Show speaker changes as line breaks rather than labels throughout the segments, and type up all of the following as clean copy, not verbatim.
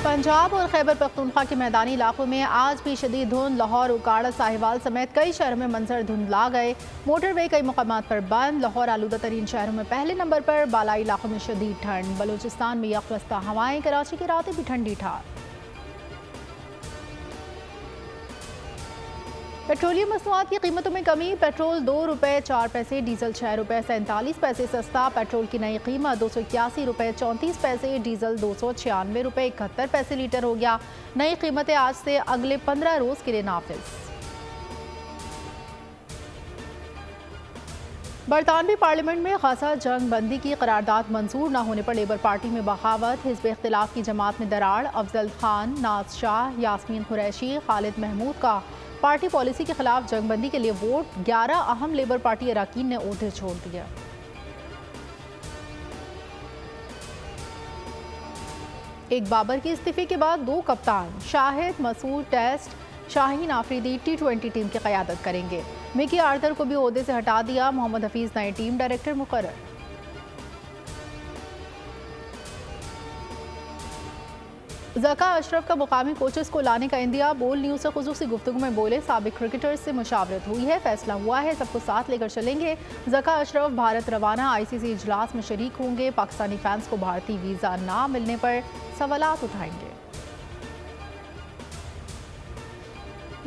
पंजाब और खैबर पख्तूनख्वा के मैदानी इलाकों में आज भी शदीद धुंध। लाहौर, उकाड़ा, साहिवाल समेत कई शहरों में मंजर धुंधला गए। मोटरवे कई मुकामात पर बंद। लाहौर आलूदा तरीन शहरों में पहले नंबर पर। बालाई इलाकों में शदीद ठंड। बलूचिस्तान में यकबस्ता हवाएं। कराची की रातें भी ठंडी ठार। पेट्रोलियम मसनूआत की कीमतों में कमी। पेट्रोल 2 रुपये 4 पैसे, डीजल 6 रुपये 47 पैसे सस्ता। पेट्रोल की नई कीमत 281 रुपये 34 पैसे, डीजल 296 रुपये 71 पैसे लीटर हो गया। नई कीमतें आज से अगले 15 रोज के लिए नाफिज। बरतानवी पार्लियामेंट में खासा जंग बंदी की करारदाद मंजूर न होने पर लेबर पार्टी में बगावत। हिज़्ब इख्तिलाफ की जमात में दरार। अफजल खान, नाज शाह, यास्मीन कुरैशी, खालिद महमूद का पार्टी पॉलिसी के खिलाफ जंगबंदी के लिए वोट। 11 अहम लेबर पार्टी अरकान ने ओहदे छोड़ दिया। एक बाबर के इस्तीफे के बाद 2 कप्तान Shahid Masood test, Shaheen Afridi T20 team की क़यादत करेंगे। मिकी आर्थर को भी ओहदे से हटा दिया। मोहम्मद हफीज नए टीम डायरेक्टर मुकर्रर। ज़का अशरफ का मुकामी कोचेस को लाने का इंदिया। बोल न्यूज़ से खुसूसी गुफ्तगू में बोले, साबिक क्रिकेटर्स से मुशावरत हुई है, फैसला हुआ है, सबको साथ लेकर चलेंगे। ज़का अशरफ भारत रवाना। ICC इजलास में शरीक होंगे। पाकिस्तानी फैंस को भारतीय वीज़ा ना मिलने पर सवालात उठाएंगे।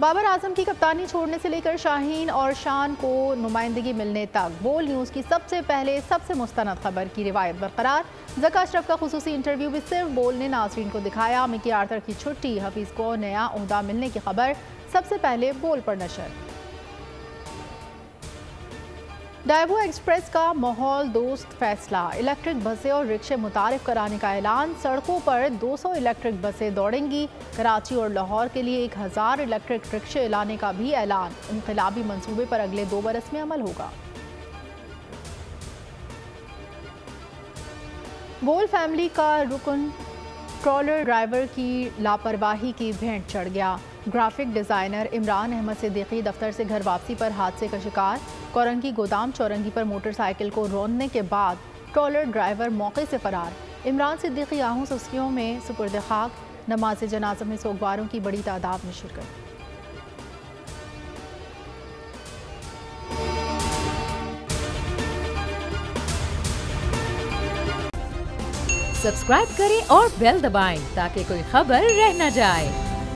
बाबर आजम की कप्तानी छोड़ने से लेकर शाहीन और शान को नुमाइंदगी मिलने तक बोल न्यूज़ की सबसे पहले सबसे मुस्तनद खबर की रिवायत बरकरार। ज़का अशरफ का खुसूसी इंटरव्यू भी सिर्फ बोल ने नाज़रीन को दिखाया। मिकी आर्थर की छुट्टी, हफीज़ को नया ओहदा मिलने की खबर सबसे पहले बोल पर नशर। डायवो एक्सप्रेस का माहौल दोस्त फैसला। इलेक्ट्रिक बसें और रिक्शे मुतारिफ कराने का ऐलान। सड़कों पर 200 इलेक्ट्रिक बसें दौड़ेंगी। कराची और लाहौर के लिए 1000 इलेक्ट्रिक रिक्शे लाने का भी ऐलान। इनकलाबी मंसूबे पर अगले 2 बरस में अमल होगा। बोल फैमिली का रुकन ट्रॉलर ड्राइवर की लापरवाही की भेंट चढ़ गया। ग्राफिक डिज़ाइनर इमरान अहमद सिद्दीकी दफ्तर से घर वापसी पर हादसे का शिकार। कोरंगी गोदाम चौरंगी पर मोटरसाइकिल को रौंदने के बाद ट्रॉलर ड्राइवर मौके से फरार। इमरान सिद्दीकी आहू सुस्कियों में सुपुर्द खाक। नमाज जनाजा में सोगवारों की बड़ी तादाद में शिरकत।
सब्सक्राइब करें और बेल दबाएं ताकि कोई खबर रह न जाए।